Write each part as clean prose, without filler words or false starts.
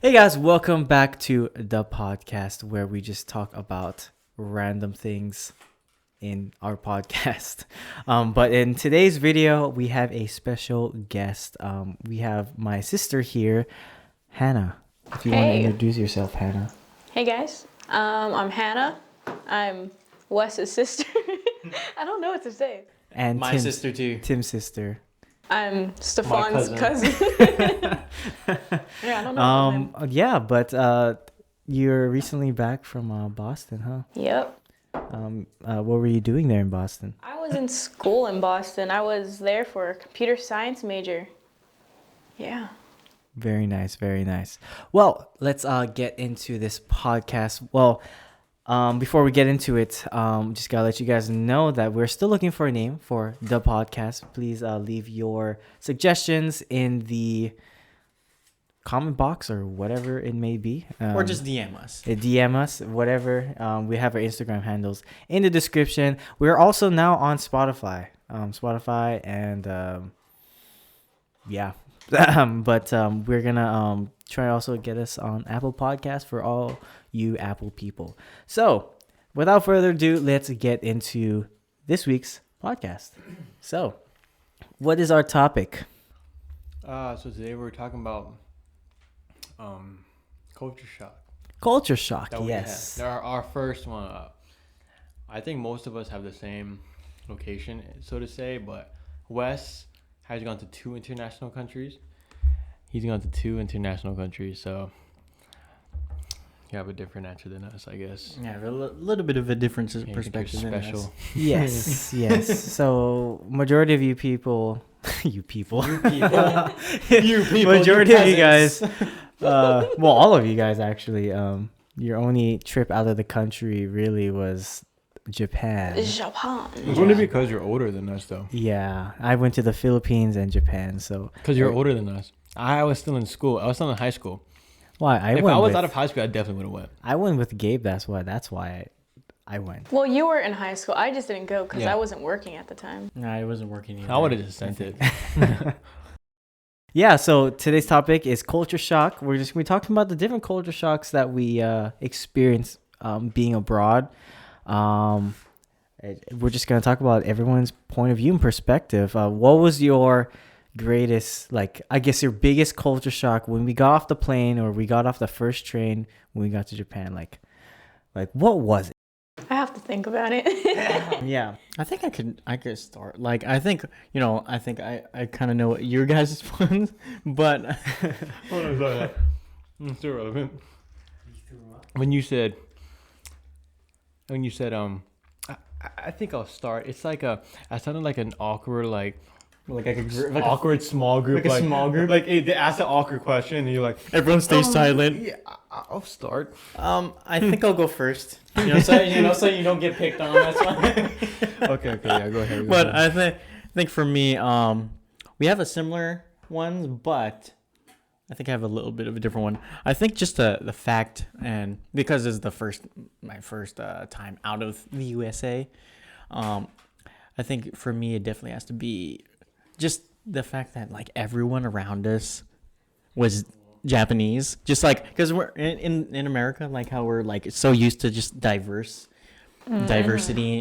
Hey guys, welcome back to the podcast where we just talk about random things in our podcast. But in today's video, we have a special guest. We have my sister here, Hannah. If you want to Hey. introduce yourself, Hannah. Hey guys, I'm Hannah. I'm Wes's sister. I don't know what to say. And My sister too. Tim's sister. I'm Stefan's cousin. Yeah, I don't know. Yeah, but you're recently back from Boston, huh? Yep. What were you doing there in Boston? I was in school in Boston. I was there for a computer science major. Yeah. Very nice, very nice. Well, let's get into this podcast. Well, before we get into it, just gotta let you guys know that we're still looking for a name for the podcast. Please leave your suggestions in the comment box or whatever it may be. Or just DM us. DM us, whatever. We have our Instagram handles in the description. We're also now on Spotify. And yeah. But we're gonna try also get us on Apple Podcasts for all you Apple people. So without further ado, let's get into this week's podcast. So what is our topic? So today we're talking about culture shock. Culture shock. That we Yes. had. Our first one. I think most of us have the same location, so to say, but Wes has gone to 2 international countries. He's gone to 2 international countries, so you have a different answer than us, I guess. Yeah, a little bit of a different Yeah, perspective. you're than special. us. Yes. Yes. So majority of you people, you people, You people, majority of you peasants. guys, well, all of you guys actually, your only trip out of the country really was Japan. Japan. It's only because you're older than us, though. Yeah, I went to the Philippines and Japan. So Because you're older than us. I was still in school. I was still in high school. why If I was out of high school, I definitely would have went. I went with Gabe. That's why I went. Well, you were in high school. I just didn't go because Yeah. I wasn't working at the time. No, it wasn't working either. I would have just sent it. Yeah. So today's topic is culture shock. We're just gonna be talking about the different culture shocks that we experience being abroad. We're just gonna talk about everyone's point of view and perspective. What was your greatest, like, I guess your biggest culture shock when we got off the plane or we got off the first train when we got to Japan? Like what was it? I have to think about it. Yeah. I think I could start. Like, I think I kind of know what your guys' ones, but Hold on, sorry. It's irrelevant. When you said, I think I'll start. It's like I sounded like an awkward, like awkward small group, like a small group? Like they ask an awkward question, and you're like, everyone stays silent. yeah, I'll start. I think I'll go first. So you don't get picked on. That's fine. Okay, yeah, go ahead. But I think for me, we have a similar ones, but I think I have a little bit of a different one. I think just the fact, and because it's my first time out of the USA, I think for me it definitely has to be just the fact that like everyone around us was Japanese, just like because we're in America, like how we're like so used to just diversity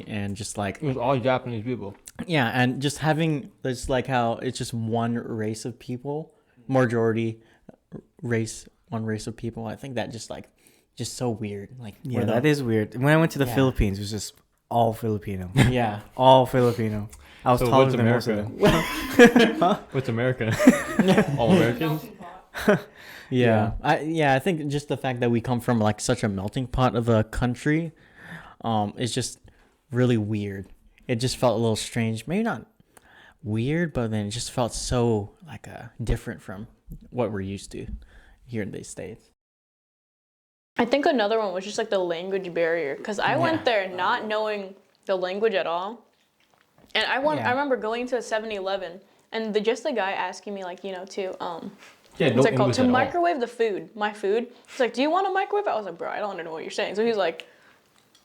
and just like it was all Japanese people. yeah, and just having this like how it's just one race of people, majority one race of people. I think that just so weird. Like Yeah, that is weird. When I went to the Yeah. Philippines, it was just all Filipino. yeah. All Filipino. I was So taller what's than most of America? them. What's America? All Americans. Yeah. I think just the fact that we come from like such a melting pot of a country, is just really weird. It just felt a little strange. Maybe not weird, but then it just felt so like different from what we're used to here in the States. I think another one was just like the language barrier because I went there not knowing the language at all. And I remember going to a 7-Eleven and just the guy asking me like, to Yeah, what's it called? To microwave my food. He's like, "Do you want a microwave?" I was like, "Bro, I don't know what you're saying." So he's like,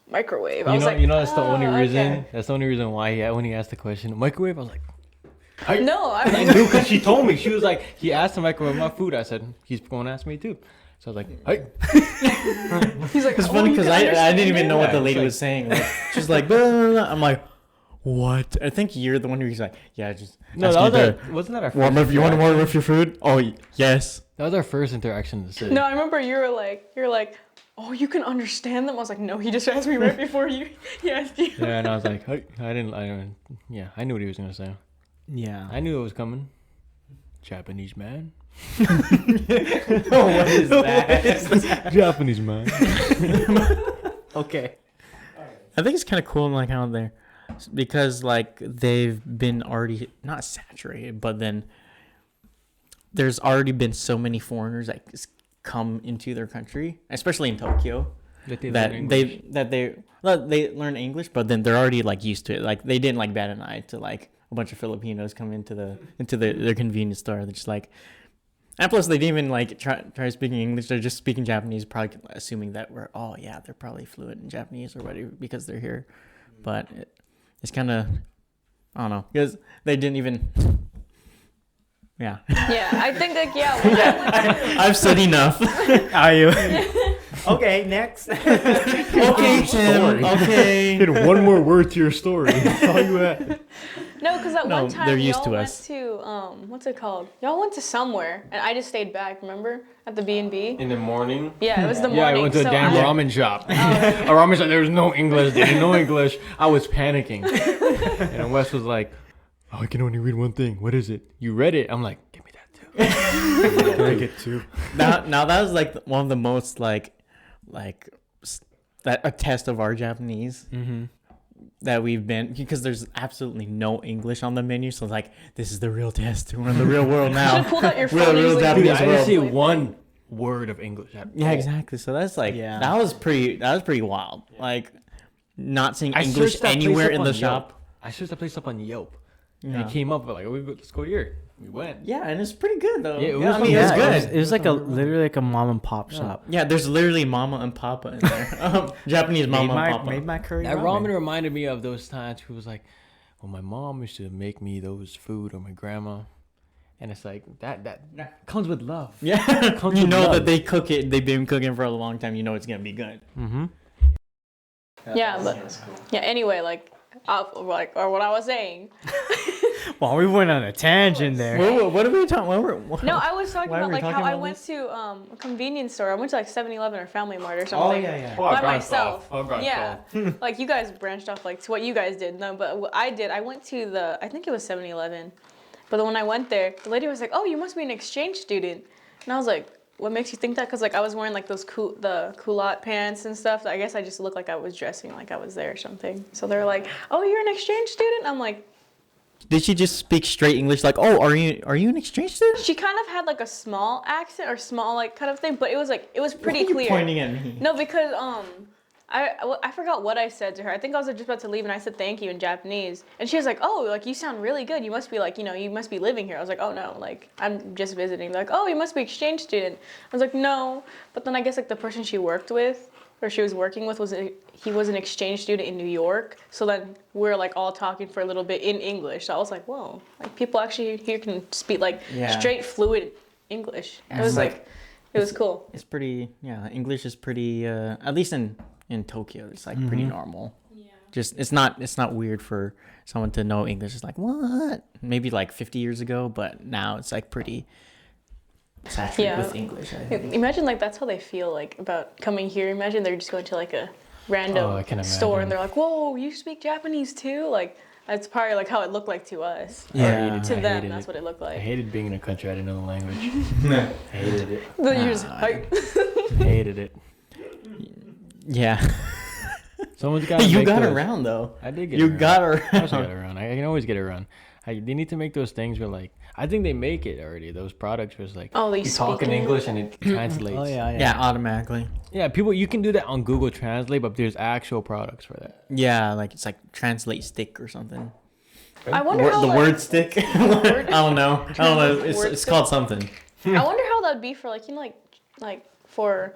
"Microwave." I was like, that's the only reason. okay. That's the only reason why when he asked the question, microwave, I was like, No, I I knew because she told me. She was like, he asked the microwave my food. I said, he's going to ask me too. So I was like, hey. He's like, It's funny because I didn't even know what the lady was saying. Like, she's like, blah, blah, blah. I'm like, what? I think you're the one who's like, yeah, just No, wasn't that our first warm up. You want to warm up your food? Oh, yes. That was our first interaction in the city. No, I remember you're like, oh, you can understand them. I was like, no, he just asked me right before he asked you. Yeah, and I was like, hey. I knew what he was gonna say. Yeah. I knew it was coming. Japanese man. Oh, what is that? Japanese man. Okay. I think it's kind of cool, like how they're, because like they've been already not saturated, but then there's already been so many foreigners that come into their country, especially in Tokyo, that they learn English, but then they're already like used to it. Like they didn't like bat an eye to like a bunch of Filipinos come into their convenience store. They're just like, and plus they didn't even like try speaking English. They're just speaking Japanese, probably assuming that they're probably fluent in Japanese or whatever because they're here. But it's kind of, I don't know, because they didn't even. Yeah. Yeah, I think like yeah. I've said enough. Are you? Okay, next. Okay, Tim. Okay. Hit one more word to your story. That's all you had. No, because that one time they're used y'all to went us. to what's it called? Y'all went to somewhere, and I just stayed back. Remember at the B&B? In the morning. Yeah, it was the morning. Yeah, I went to a damn ramen shop. A ramen shop. There was no English. There was no English. I was panicking. And Wes was like, "Oh, I can only read one thing. What is it? You read it?" I'm like, "Give me that too." Can I get two? Now that was like one of the most like that a test of our Japanese that we've been, because there's absolutely no English on the menu, so it's like this is the real test. We're in the real world now. You should pull out your Real phone. and just, like, Japanese Dude, I didn't world. see one word of English. Yeah, exactly. So that's like that was pretty wild. Like not seeing I English searched that place anywhere up in on the Yelp. shop. I searched the place up on Yelp. And Yeah. it came up like, let's go here. We went. Yeah, and it's pretty good though. Yeah, it was I mean, fucking it's good. good. It was like literally like a mom and pop shop. Yeah, there's literally mama and papa in there. Japanese mama and papa. Made my curry That ramen. ramen reminded me of those times who was like, well, my mom used to make me those food, or my grandma. And it's like, that comes with love. Yeah, Comes you with know love. that they cook it. They've been cooking for a long time. You know it's gonna be good. Mm-hmm. Yeah, but yeah. Anyway, like what I was saying. Well, we went on a tangent there. What are we talking? No, I was talking Why are about we like talking how I about went this? to a convenience store. I went to like 7-Eleven or Family Mart or something. yeah. By myself. Yeah. Like you guys branched off like to what you guys did. No, but what I did, I went to I think it was 7-Eleven. But then when I went there, the lady was like, "Oh, you must be an exchange student." And I was like, "What makes you think that?" Because like I was wearing like those the culotte pants and stuff. I guess I just looked like I was dressing like I was there or something. So they're like, "Oh, you're an exchange student?" I'm like, Did she just speak straight English? Like, oh, are you an exchange student? she kind of had like a small accent or small like kind of thing, but it was pretty Why are you clear. pointing at me? No, because I forgot what I said to her. I think I was just about to leave and I said thank you in Japanese. And she was like, "Oh, like you sound really good. You must be like, you must be living here." I was like, "Oh no, like I'm just visiting." They're like, "Oh, you must be exchange student." I was like, "No." But then I guess like the person she worked with or she was working with he was an exchange student in New York. So then we're like all talking for a little bit in English. So I was like, "Whoa, like people actually here can speak like straight fluid English." It was like it was cool. It's pretty. Yeah, English is pretty. At least in Tokyo, it's like pretty normal. Yeah. Just it's not weird for someone to know English. It's like what? Maybe like 50 years ago, but now it's like pretty saturated with English. I think. Imagine like that's how they feel like about coming here. Imagine they're just going to like a random store and they're like, "Whoa, you speak Japanese too?" Like that's probably like how it looked like to us. Yeah. To them, that's what it looked I like. hated being in a country I didn't know the language. I hated it. Then you're just like, Hated it. Yeah. Someone's got. You got around though. I did get. You around. got I around. also got around. I can always get around. They need to make those things where like I think they make it already. Those products where it's like oh, they you talk in speak English and it translates. Oh yeah. Yeah, automatically. Yeah, people you can do that on Google Translate, but there's actual products for that. Yeah, like it's like translate stick or something. I wonder how The like, word stick. I don't know. It's called something. I wonder how that'd be for like like for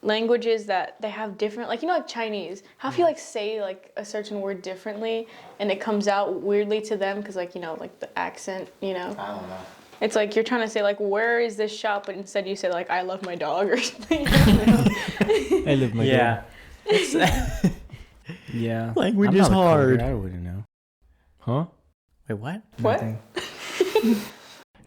languages that they have different like like Chinese. How if you like say like a certain word differently and it comes out weirdly to them because like like the accent. I don't know. It's like you're trying to say like, where is this shop? But instead you say like, I love my dog or something. I love my dog. Yeah. Language I'm is not a hard. coder, I wouldn't know. Huh? Wait, what? What? Nothing.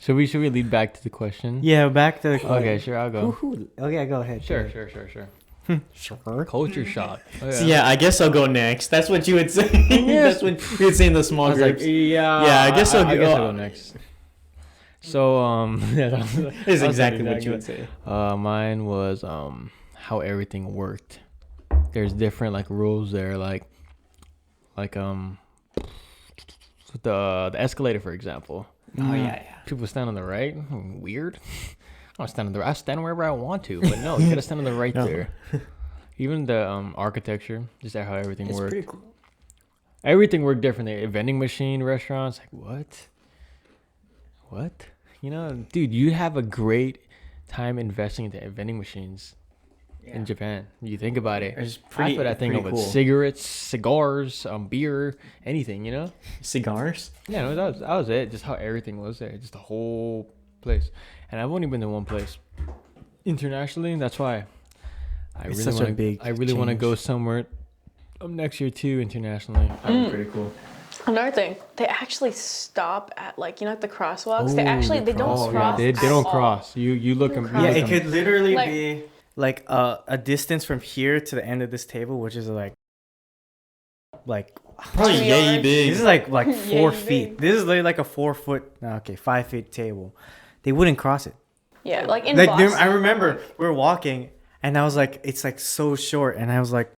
Should we lead back to the question? Yeah, back to the question. Okay, sure, I'll go. Okay, go ahead. Sure. Sure. Culture shock. Oh, So yeah, I guess I'll go next. That's what you would say. That's what you would say in the small I was like, groups. yeah. Yeah, I guess I'll I'll go go next. So yeah, This is exactly what you would say. Mine was how everything worked. There's different like rules there, like the escalator, for example. Oh yeah. People stand on the right. Weird. I don't stand on the right. I stand wherever I want to, but no, you gotta stand on the right there. Even the architecture, just how everything It's worked. pretty cool. Everything worked differently. A vending machine, restaurants, like what? You know, dude, you have a great time investing into vending machines in Japan. You think about it. It's I pretty. put that thing pretty over cool. cigarettes, cigars, beer, anything. You know. Cigars. Yeah, no, that was it. Just how everything was there, just the whole place. And I've only been to one place internationally. That's why I It's really such a want big I really want to change. go somewhere next year too, internationally. That'd be pretty cool. Another thing, they actually stop at like, you know, at the crosswalks. They don't Oh, cross. they at don't all. cross. You look They them. cross. Yeah, it could literally Like- be like a distance from here to the end of this table, which is like Probably 2 yay yards. big. this is like Yeah, 4 you feet. big. This is literally like a 5 feet table. They wouldn't cross it. Yeah, like in Like Boston. I remember we were walking and I was like, it's like so short, and I was like,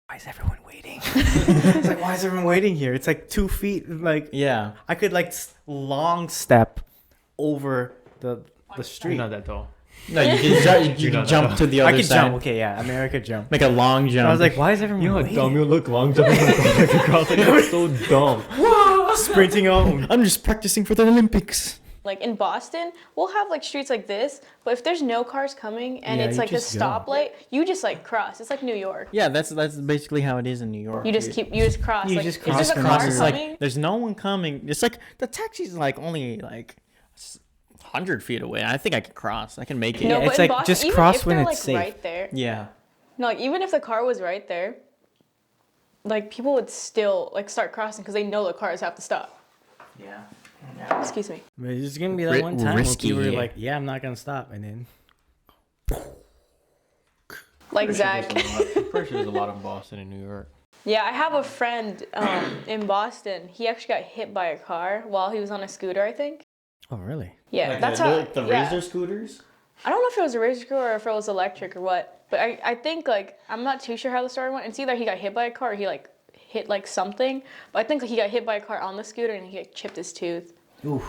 why is everyone waiting? It's like, why is everyone waiting here? It's like 2 feet. Like Yeah. I could like long step over the You're street. not that tall. No, you can, you can jump to the other I could side. jump. Okay, yeah, America jump. Make a long jump. I was like, why is everyone You know how waiting? dumb you look long jumping across. Like, that's so dumb. Sprinting home. I'm just practicing for the Olympics. Like in Boston, we'll have like streets like this, but if there's no cars coming and Yeah, it's you like a just go. stoplight, you just like cross. It's like New York. Yeah, that's basically how it is in New York. You just cross. You like, just if cross there's a the car line. It's coming, like there's no one coming. It's like the taxi's like only like 100 feet away. I think I can cross. I can make it. no, Yeah, but it's in like, Boston, just even cross if when they're it's like safe. right there, Yeah. no, like even if the car was right there, like people would still like start crossing because they know the cars have to stop. Yeah. Excuse me. But it's gonna be that one time risky. where people were like, yeah, I'm not gonna stop, and then Like Zach. Pretty sure there's a lot in Boston and New York. Yeah, I have a friend in Boston. He actually got hit by a car while he was on a scooter, I think. oh really? Yeah, that's how. the yeah. Razor scooters. I don't know if it was a razor scooter or if it was electric or what, but I think like I'm not too sure how the story went. It's either he got hit by a car or he like hit like something, but I think like, he got hit by a car on the scooter and he like, chipped his tooth. Oof.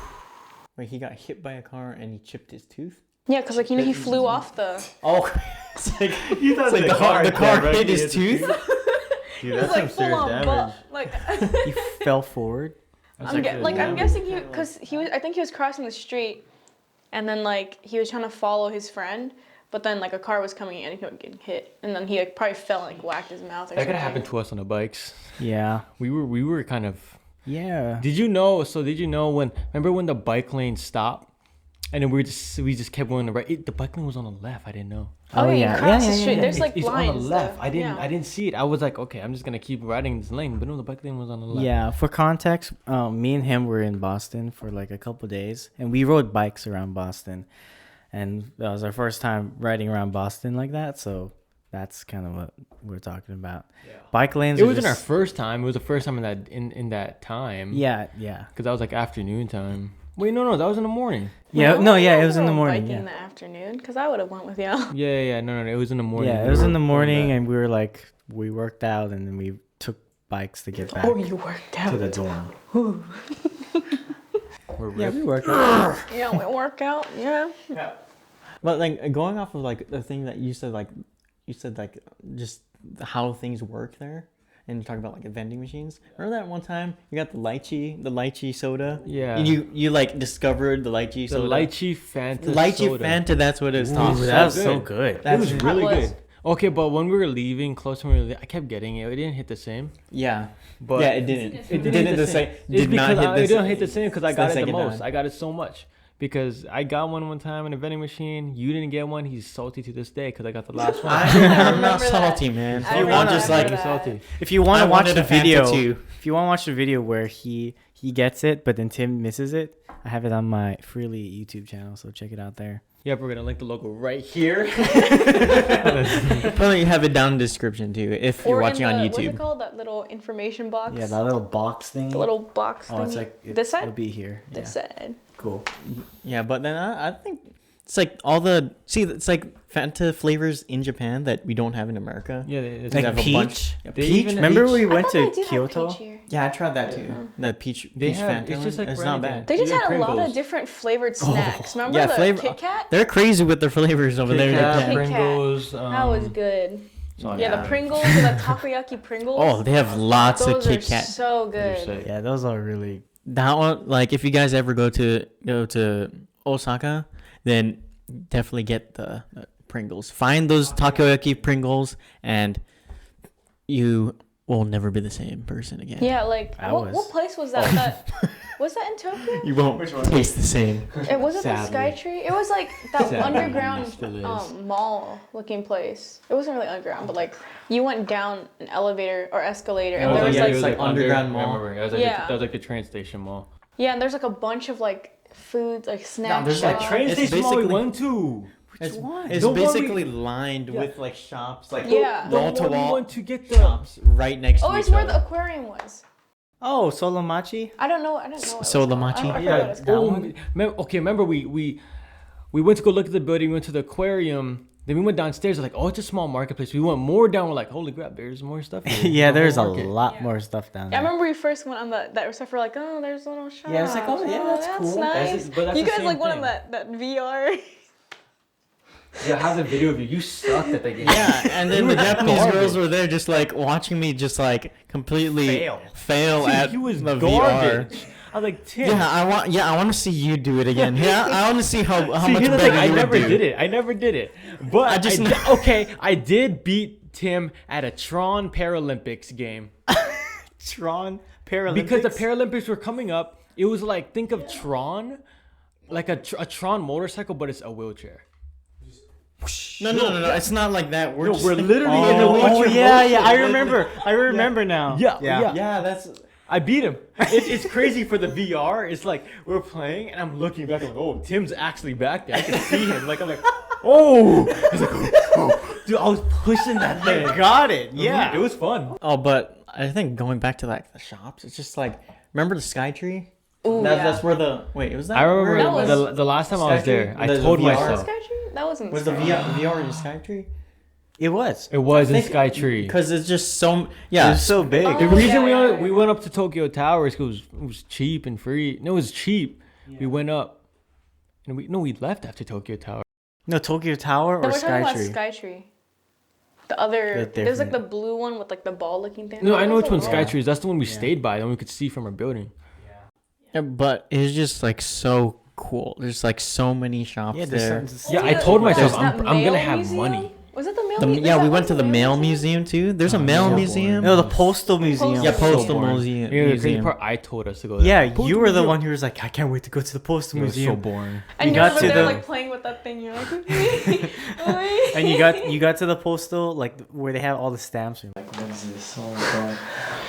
Wait, he got hit by a car and he chipped his tooth? Yeah, cause like you know he flew off the. Oh, it's like, You thought it's like the car hit his tooth? Dude, It was like full on like. He fell forward. I'm guessing he because he was I think he was crossing the street, and then like he was trying to follow his friend, but then like a car was coming and he was getting hit, and then he like probably fell and like whacked his mouth. Or That could something. have happened to us on the bikes. Yeah. We were kind of. Yeah. Did you know? So did you know remember when the bike lane stopped, and then we just kept going to the right? The bike lane was on the left. I didn't know. Oh, yeah, yeah. you cross Yeah, the yeah, street. yeah. There's like It's blinds. on the left. though. I Yeah. didn't see it. I was like, okay, I'm just gonna keep riding this lane. But no, the bike lane was on the left. Yeah. For context, me and him were in Boston for like a couple days, and we rode bikes around Boston, and that was our first time riding around Boston like that. So that's kind of what we're talking about. Yeah. Bike lanes. It are wasn't our just- first time. It was the first time in that time. Yeah. Yeah. Because that was like afternoon time. Wait, no, that was in the morning. Yeah. Well, No. I Yeah. It don't was in the rode morning. bike Yeah. in the afternoon because I would have went with y'all. Yeah. No. It was in the morning. Yeah. It was in the morning, and we were like, we worked out, and then we took bikes to get back Oh, you worked out. to the dorm. We're Yeah, ripped. we worked out. Yeah, we work out. Yeah. But like going off of like the thing that you said like just how things work there, and you talk about like vending machines. Remember that one time you got the lychee soda? Yeah. And you like discovered the lychee The soda. lychee Fanta Lychee soda. Fanta. That's what it's Ooh, called. That was so so good. good. It That's was really was- good. Okay, but when we were leaving, close to when we were leaving, I kept getting it. It didn't hit the same. Yeah. But Yeah, it didn't. It didn't hit the same. Did not hit the It didn't same. hit the same because I It's got the it the second most. time. I got it so much. Because I got one time in a vending machine. You didn't get one. He's salty to this day because I got the last one. I'm not remember salty, that. man. I you want remember just like that. salty. If you want I to watch wanted the a Fanta video, too. if you want to watch the video where he gets it, but then Tim misses it, I have it on my Freely YouTube channel, so check it out there. Yep, we're gonna link the logo right here. Probably have it down in the description too if you're Or watching in on what's it YouTube. called? That little information box. Yeah, that little box thing. The little box. Oh, it's thingy. like this it'll side. be here. Yeah, This side. cool. Yeah, but then I think it's like all the it's like Fanta flavors in Japan that we don't have in America. Yeah, it's They Like have a bunch. peach. Yeah, They peach. even- Remember peach. we I went thought to they do have Kyoto? peach here. Yeah, I tried that too. The peach have. Fanta. It's just like it's for not anything. bad. They just Even had a lot of Pringles. different flavored snacks. Remember Yeah, the flavor- Kit Kat? They're crazy with their flavors over there. in Kit Kat, Japan. Pring- Pringles. That was good. so Yeah, the Pringles, the takoyaki Pringles. Oh, they have lots those of Kit are Kat. so They're good. sick. Yeah, those are really. That one, like, if you guys ever go to Osaka, then definitely get the Pringles. Find those takoyaki Pringles, and you will never be the same person again. Yeah, like I what was- place was that? That was that in Tokyo? You won't taste the same. It was it the Sadly. Skytree? It was like that Sadly, underground it still is. mall looking place. It wasn't really underground, but like you went down an elevator or escalator, and Oh, there was yeah, like it was like underground mall. I remember. It was like Yeah. that was like the train station mall. yeah, and there's like a bunch of like foods, like snack there's, like, shops. train- It's station mall we basically- went to. It's, one? it's The one we- basically lined Yeah. with like shops, like Yeah. wall to one we wall went to get the. shops right next Oh, to it's each where other. the aquarium was. Oh, Solamachi. I don't know. I don't know. what it was Solamachi? called. I Yeah. forgot what it's that called. one? Okay, remember we went to go look at the building. We went to the aquarium. Then we went downstairs. We're like, oh, it's a small marketplace. We went more down. We're like, holy crap, there's more stuff. Here. Yeah, there's a market. lot Yeah. more stuff down Yeah, I there. remember we first went on that stuff. We're like, oh, there's a little shop. Yeah, it's like, oh, yeah, that's cool. Nice. But that's You the guys same like went on thing. that VR. Yeah, I have the video of you. You sucked at the game. Yeah, and then the Japanese garbage. girls were there just like watching me just like completely fail Dude, at he was the garbage. VR. I was like, Tim. Yeah, I want to see you do it again. Yeah, I want to see how See, much here's the better thing, I you would never do. did it. I never did it. But I just- I did beat Tim at a Tron Paralympics game. Tron Paralympics. Because the Paralympics were coming up. It was like, think of Tron, like a Tron motorcycle, but it's a wheelchair. No. It's not like that. We're No, just we're like- literally in the Oh, wheelchair. yeah, yeah. I motion. remember. I remember now. Yeah, Yeah. yeah. Yeah, that's. I beat him. It's crazy for the VR. It's like we're playing, and I'm looking back. I'm like, oh, Tim's actually back there. I can see him. Like I'm like, oh. He's like, oh. Dude, I was pushing that thing. Got it. Yeah. it was fun. Oh, but I think going back to like the shops, it's just like remember the Skytree? Ooh, That's where the wait was that? I where it remember was- the last time I was Skytree? there. I The told VR? myself Skytree? That wasn't. was the Skytree. VR in Skytree? It was. it was in I think- Skytree. Because it's just so yeah. It's so big. Oh, The reason yeah. we went up to Tokyo Towers because it was cheap and free. No, it was cheap. We went up, and we left after Tokyo Tower. No, Tokyo Tower No, or we're talking about Skytree. Skytree. The other, They're there's like the different. blue one with like the ball looking thing. No, I know What which was one the Skytree is. That's the one we Yeah. stayed by. The one we could see from our building. Yeah, but it's just like so cool. There's like so many shops Yeah, there. there's Yeah, I Yeah, told what myself was I'm that gonna mail have museum? money. Was it the mail? The, museum? yeah, Is we that went to what's the mail museum too. There's a mail so museum. No, the postal museum. Postal Yeah, So postal boring. museum. Yeah, the crazy museum. part, I told us to go there. Yeah, Postal you were the museum. one who was like, I can't wait to go to the postal It was so museum. boring. And You you're got over to there the- like playing with that thing. You're like, And you got to the postal like where they have all the stamps. You're like, what is this? Oh my god.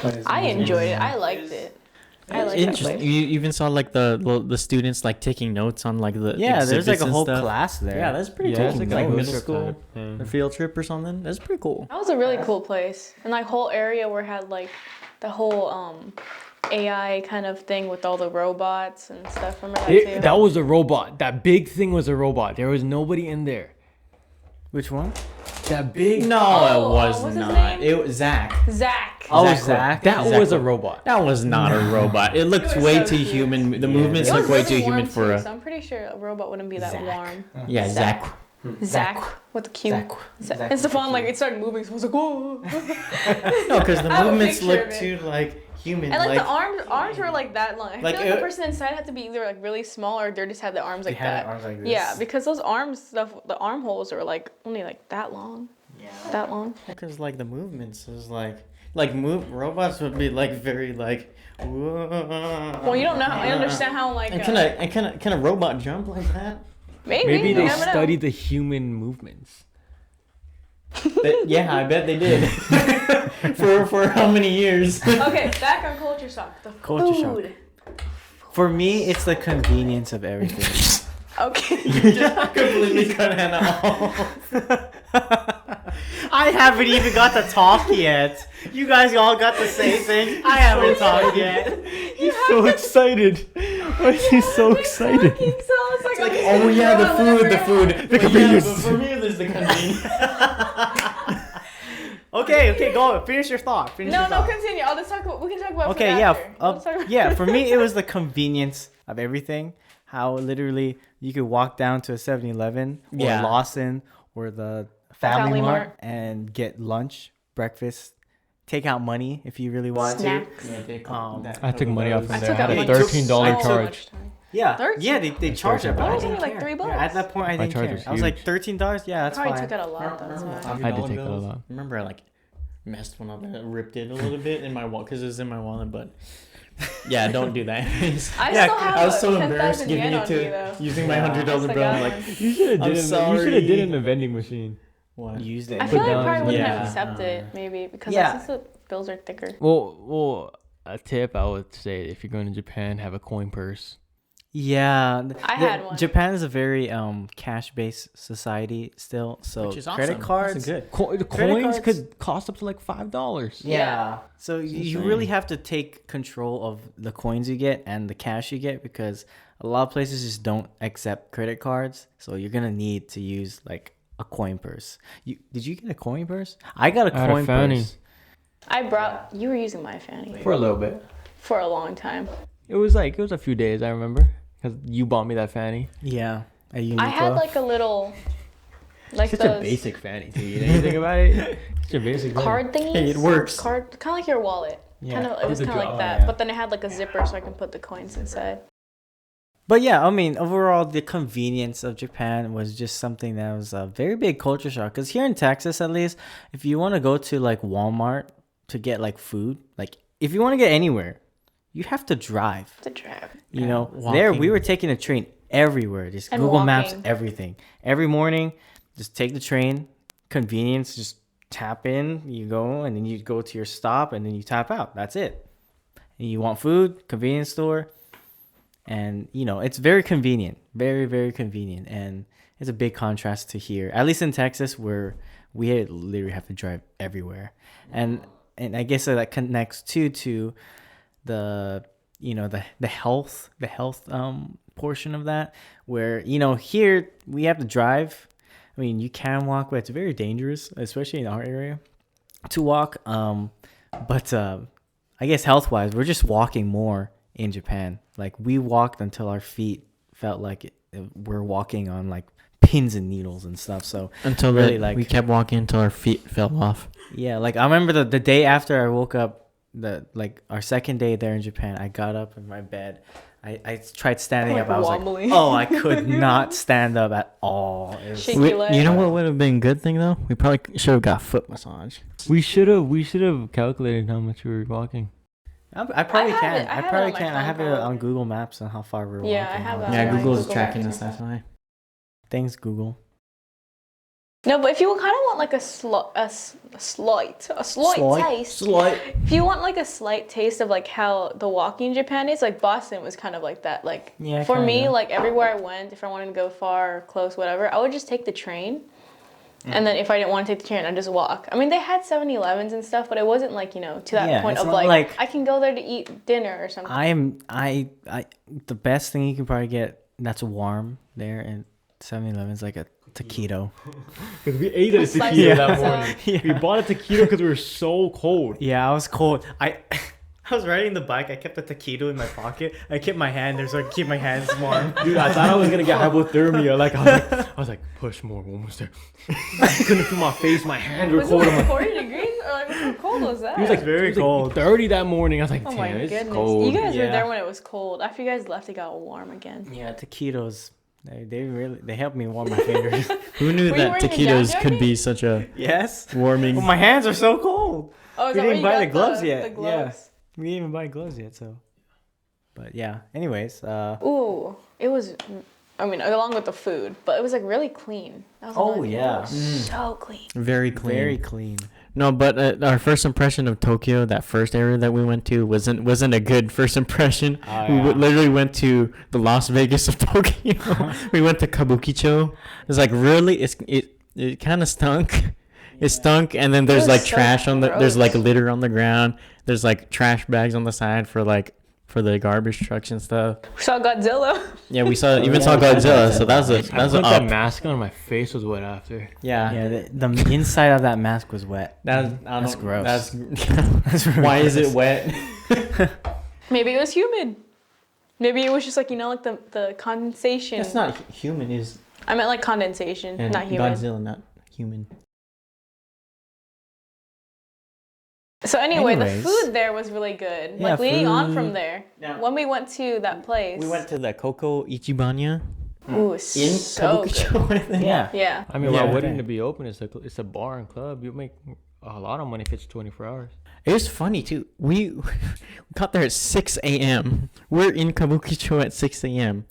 What is I this? enjoyed it. I liked it. I like that Interesting. place. You even saw like the students like taking notes on like the Yeah, there's like exhibits a and whole stuff. class there. Yeah, that's pretty Yeah, cool. it's like Like a middle field school, trip type. a field trip or something. That's pretty cool. That was a really cool place, and like whole area where it had like the whole AI kind of thing with all the robots and stuff. Remember that too? That was a robot. That big thing was a robot. There was nobody in there. Which one? That big. No, Oh, it was what's his not. name? It was Zach. Zach. Oh, Zach. Zach. That Exactly. was a robot. That was not a robot. It looked was way so too cute. human. The Yeah. movements It look was way really too warm human for too, a. so I'm pretty sure a robot wouldn't be that Zach. warm. Yeah, Zach. Zach with the Q. Zach. And Stefan like it started moving, so I was like, whoa. No, because the I have a movements picture look of it. too like human. And like the arms were like that long. I Like, feel like it- the person inside had to be either like really small or they just had the arms They like had that. arms like this. Yeah, because those arms, the armholes are like only like that long. that long. Because like the movements is like robots would be like very like. Well, you don't know. I understand how like. And can a robot jump like that? Maybe you they never know. studied the human movements. Yeah, I bet they did. for how many years? Okay, back on culture shock. The Culture shock. food. For me, it's the convenience of everything. Okay. You just completely cut Hannah off. I haven't even got to talk yet. You guys all got to say things. I haven't talked yet. He's so excited. Why is he so excited? It's like, Oh yeah, the food. The convenience. Yeah, but for me, there's the convenience. Okay, go. Finish your thought. No, continue. I'll just talk about. We can talk about. Okay, food yeah, after. Let's talk about yeah. For me, it was the convenience of everything. How literally you could walk down to a 7-Eleven or Yeah. Lawson or the Family Family Mart Mart. and get lunch, breakfast, take out money if you really want Snacks. I took money off I of there. took I out had a like $13 so charge. much time. Yeah, 13? yeah, they charge it, but That I was didn't only like care. $3. Yeah, at that point, I My didn't charge care. was I was like huge. $13. Yeah, that's Probably fine. took out a lot. That's why. I did take that a lot. Remember, I like messed one up and ripped it a little bit in my wallet because it was in my wallet, but yeah, don't do that. I Yeah, still have I was so 10,000 embarrassed giving yen it on me, though. to using my Yeah. $100 That's the bill. I'm guy. like, You should have I'm did it. You sorry. should have did it in a vending machine. what? Used it. I feel like I down, probably wouldn't yeah. have accepted it, maybe, because Yeah. since the bills are thicker. Well, a tip I would say if you're going to Japan, have a coin purse. Yeah, I had one. Japan is a very cash-based society still, so Which is credit awesome. cards. That's good. The Credit coins cards- could cost up to like $5. Yeah. So you insane. really have to take control of the coins you get and the cash you get because a lot of places just don't accept credit cards. So you're gonna need to use like a coin purse. Did you get a coin purse? I got a I had a coin fanny. purse. You were using my fanny For a little bit. for a long time. It was a few days, I remember. Because you bought me that fanny. Yeah. A Uniqlo. I had like a little, like Such those a basic fanny, too. You know, you think about it? Such a basic fanny. card thingies. Hey, it works. Kind of like your wallet. Yeah. It was the kind of job. like that, yeah. but then it had like a zipper so I can put the coins inside. But yeah, I mean, overall, the convenience of Japan was just something that was a very big culture shock. Because here in Texas, at least, if you want to go to like Walmart to get like food, like if you want to get anywhere, you have to drive. The drive. You know, walking. there we were taking a train everywhere. Just And Google Maps, walking. everything. Every morning, just take the train. Convenience, just tap in, you go, and then you go to your stop, and then you tap out. That's it. And you want food, convenience store. And, you know, it's very convenient. Very, very convenient. And it's a big contrast to here. At least in Texas, where we literally have to drive everywhere. And I guess that connects to the, you know, the health portion of that, where, you know, here we have to drive. I mean, you can walk, but it's very dangerous, especially in our area, to walk. But I guess health-wise, we're just walking more in Japan. Like, we walked until our feet felt like we're walking on like pins and needles and stuff. So Until really, really, like- we kept walking until our feet fell off. yeah, like I remember the day after I woke up, our second day there in Japan, I got up in my bed. I tried standing Like up. I was wobbly. like, oh, I could not stand up at all. It was- Shaky leg. You know what would have been a good thing though? We probably should have got foot massage. We should have calculated how much we were walking. I probably I have can. it- I I have it probably on my can. I phone have it probably. on Google Maps on how far we're walking. Yeah, I have that. Yeah, Yeah, Google is Google tracking Maps. us. That's why. Thanks, Google. No, but if you kind of want like a slight taste, if you want like a slight taste of like how the walking in Japan is, like Boston was kind of like that. Like Yeah, for me, kinda. like everywhere I went, if I wanted to go far or close, whatever, I would just take the train. And then if I didn't want to take the train, I'd just walk. I mean, they had 7-Elevens and stuff, but it wasn't like, you know, to that Yeah, point it's of not like, like- I can go there to eat dinner or something. I the best thing you can probably get that's warm there in 7-Eleven is like a taquito. Because we ate at a Slice taquito of that pizza. morning. Yeah. We bought a taquito because we were so cold. Yeah, I was cold. I was riding the bike. I kept the taquito in my pocket. I kept my hand there so I could keep my hands warm. Dude, I thought I was gonna get hypothermia. I was like, push more, we're almost there. I couldn't feel my face, my hands were Was it cold. I'm like like, 40 degrees? Or like, how cold was that? it was like very cold. 30 that morning. I was like, oh damn, my it's goodness. cold. You guys were Yeah. there when it was cold. After you guys left, it got warm again. Yeah, taquitos They helped me warm my fingers. Who knew Were you that wearing a taquitos down could jacket? be such a Yes. warming? Well, my hands are so cold. Oh, is We that where didn't you buy got the gloves yet. The gloves? We didn't even buy gloves yet, so. But yeah. Anyways. Ooh, it was. I mean, along with the food, but it was like really clean. That was Oh, another thing. yeah. It was so clean. Very clean. Very clean. No, but our first impression of Tokyo, that first area that we went to, wasn't a good first impression. Oh, We yeah. literally went to the Las Vegas of Tokyo. We went to Kabukicho. It's like really, it kind of stunk. It stunk, and then there's was like so trash on the. There's like gross. litter on the ground. There's like trash bags on the side for the garbage trucks and stuff. We saw Godzilla. Yeah, we saw yeah, saw Godzilla, so that was I an put that up. mask on. My face was wet after. Yeah, Yeah, the inside of that mask was wet. that's gross. That's That's really why is gross. it wet? Maybe it was humid. Maybe it was just like like the condensation. That's not human. Is I meant like condensation, and not humid. Godzilla, not human. So anyway, Anyways. the food there was really good. Yeah, Like leading on from food. there, Yeah. when we went to that place, We went to the Coco Ichibanya Ooh, in so good. Kabukicho, I think. Yeah. Yeah. I mean, Yeah. why wouldn't it be open? It's a bar and club. You make a lot of money if it's 24 hours. It was funny too. We got there at 6 a.m. We're in Kabukicho at 6 a.m.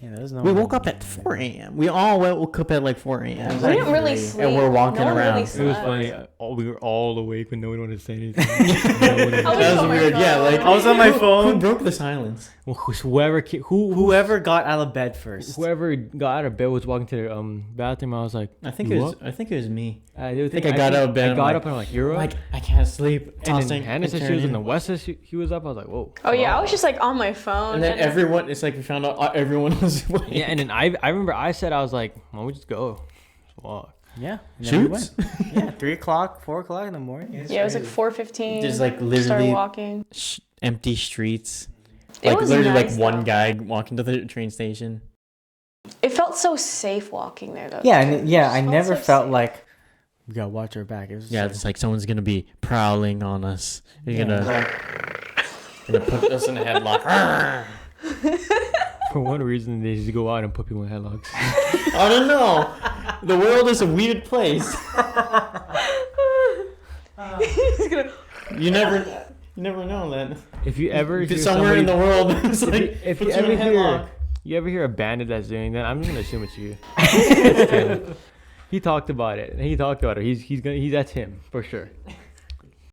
Yeah, there's no. We woke up at 4 a.m. We all woke up at like 4 a.m. We didn't really And sleep. we're walking no one around. Really It It was slept. funny. We were all awake, but no one wanted to say anything. I was That was on my weird. Yeah, like phone. I was on my Who phone. broke the silence? Well, Whoever got out of bed first. whoever got out of bed was walking to the bathroom. I was like, I think "You it was. up?" I think it was me. I think I got out of bed, I I'm got like- up and I'm like, "You're up." Like I can't sleep. and Tossing. then Hannah said she was in the west. Said he was up. I was like, "Whoa." Oh yeah, I was just like on my phone. And then everyone. It's like we found out everyone was awake. Yeah, and then I remember I said I was like, "Why don't we just go, just walk?" Yeah. and then we Shoots. went. Yeah, 3:00, 4:00 in the morning. yeah, it was like 4:15. Just like Started literally walking. empty streets. It Like was literally nice, like one though. guy walking to the train station. It felt so safe walking there though. Yeah, too. and yeah, I It felt never so felt safe. like we gotta watch our back. It was Yeah, just it's like someone's gonna be prowling on us. You're Yeah. gonna put us in a headlock. For one reason, they just go out and put people in headlocks. I don't know. The world is a weird place. He's gonna- You never know that. If you ever If hear it's somewhere in the somebody- world, it's like if you puts in a ever hear headlock. you ever hear a bandit that's doing that, I'm just gonna assume it's you. It's him. He talked about it. He's that's him for sure.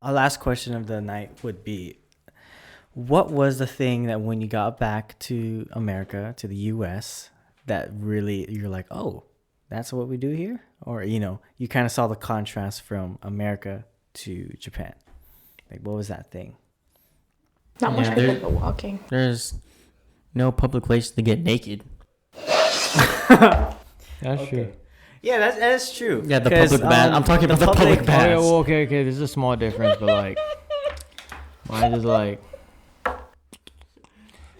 Our last question of the night would be, what was the thing that when you got back to America, to the U.S., that really you're like, oh, that's what we do here? Or, you kind of saw the contrast from America to Japan. Like, what was that thing? Not much Yeah, people there- go walking. There's no public place to get naked. That's true. Yeah, that's true. Yeah, the public bath. I'm talking about the public Oh, bath. yeah, well, okay. This is a small difference, but like,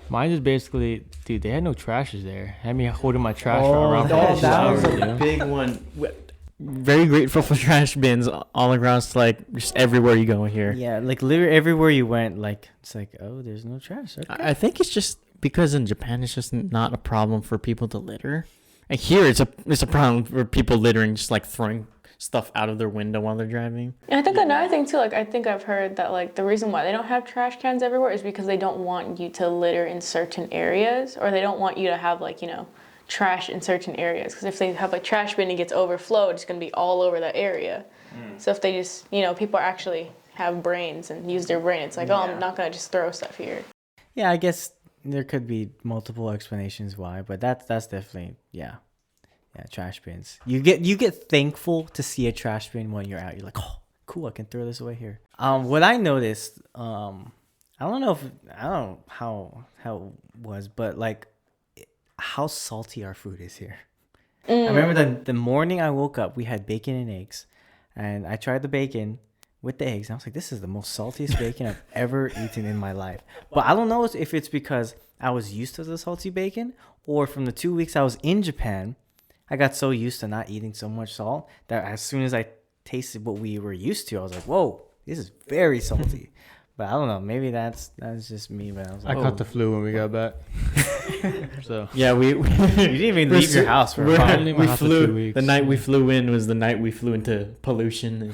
mine is basically, dude. They had no trashes there. Had me holding my trash around for that like 2 hours, was you know? big one. Very grateful for trash bins all across, like just everywhere you go here. Yeah, like literally everywhere you went, like it's like, oh, there's no trash. Okay. I think it's just because in Japan it's just not a problem for people to litter. And here it's a problem for people littering, just like throwing stuff out of their window while they're driving. And I think another thing too, like I think I've heard that like the reason why they don't have trash cans everywhere is because they don't want you to litter in certain areas, or they don't want you to have like, trash in certain areas. Because if they have a trash bin and it gets overflowed, it's going to be all over that area. So if they just, people actually have brains and use their brain, it's like, oh, I'm not going to just throw stuff here. Yeah, I guess there could be multiple explanations why, but that's definitely yeah, trash bins. You get thankful to see a trash bin when you're out. You're like, oh, cool, I can throw this away here. What I noticed, I don't know how it was, but like how salty our food is here. I remember the morning I woke up, we had bacon and eggs, and I tried the bacon with the eggs. And I was like, this is the most saltiest bacon I've ever eaten in my life. But I don't know if it's because I was used to the salty bacon, or from the 2 weeks I was in Japan, I got so used to not eating so much salt that as soon as I tasted what we were used to, I was like, whoa, this is very salty. But I don't know. Maybe that's just me. But I was I like, caught the flu when we got back. So Yeah, we you didn't even leave your house for a we while. Only my house for 2 weeks. The night we flew in was the night we flew into pollution,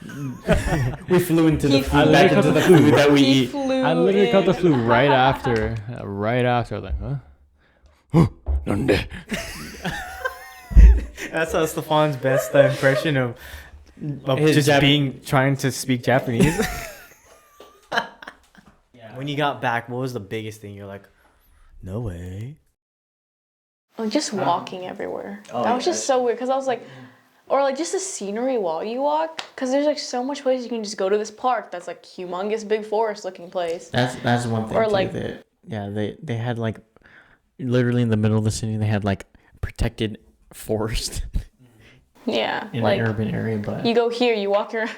and we flew into the food, back into the food that we He eat. flew I literally caught the in. flu right after. Right after, I was like, huh? Nande. That's how Stefan's best impression of His just trying to speak Japanese. When you got back, what was the biggest thing? You're like, no way. Like just walking everywhere. Oh, That was just so weird because I was like, or like just the scenery while you walk, because there's like so much places you can just go to this park that's like humongous big forest looking place. That's one thing. Or too, like- that, yeah, they had like literally in the middle of the city they had like protected forest Yeah, in like an urban area, but you go here, you walk around.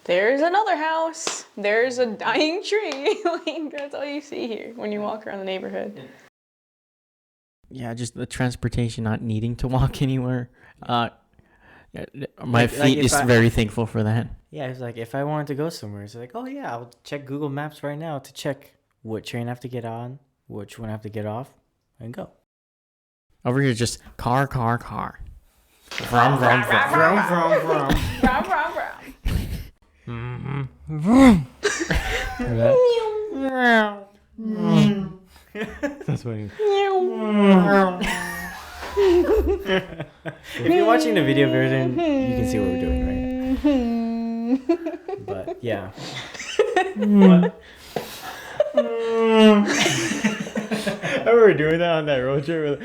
There's another house. There's a dying tree. Like that's all you see here when you walk around the neighborhood. yeah, just the transportation, not needing to walk anywhere. My Like feet if is I- very thankful for that. Yeah, it's like if I wanted to go somewhere, it's like, oh yeah, I'll check Google Maps right now to check what train I have to get on, which one I have to get off, and go. Over here, just car. Vroom, vroom, vroom. Vroom, vroom, vroom. That's funny. If you're watching the video version, you can see what we're doing, right? But yeah. I remember doing that on that road trip.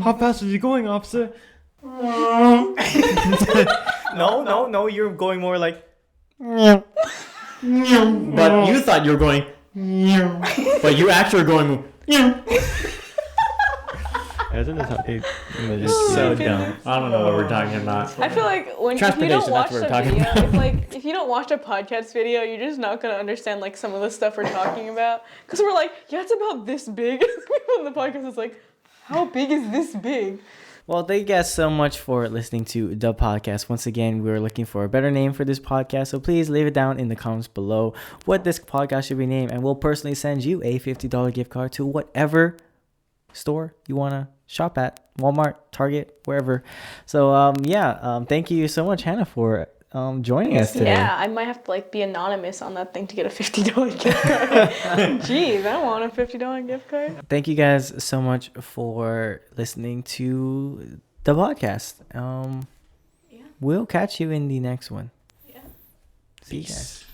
How fast was you going, officer? No, you're going more like. But you thought you were going, but you actually were going. Isn't this how they So dumb. I don't know what we're talking about. I feel like if you Transportation, don't watch that's what the we're talking video, if you don't watch a podcast video, you're just not gonna understand like some of the stuff we're talking about. Cause we're like, yeah, it's about this big. People in the podcast is like, how big is this big? Well, thank you guys so much for listening to the podcast. Once again, we were looking for a better name for this podcast, so please leave it down in the comments below what this podcast should be named, and we'll personally send you a $50 gift card to whatever store you want to shop at, Walmart, Target, wherever. So thank you so much, Hannah, for joining us today. Yeah, I might have to like be anonymous on that thing to get a $50 gift card. Jeez, I don't want a $50 gift card. Thank you guys so much for listening to the podcast. We'll catch you in the next one. Yeah. See you guys.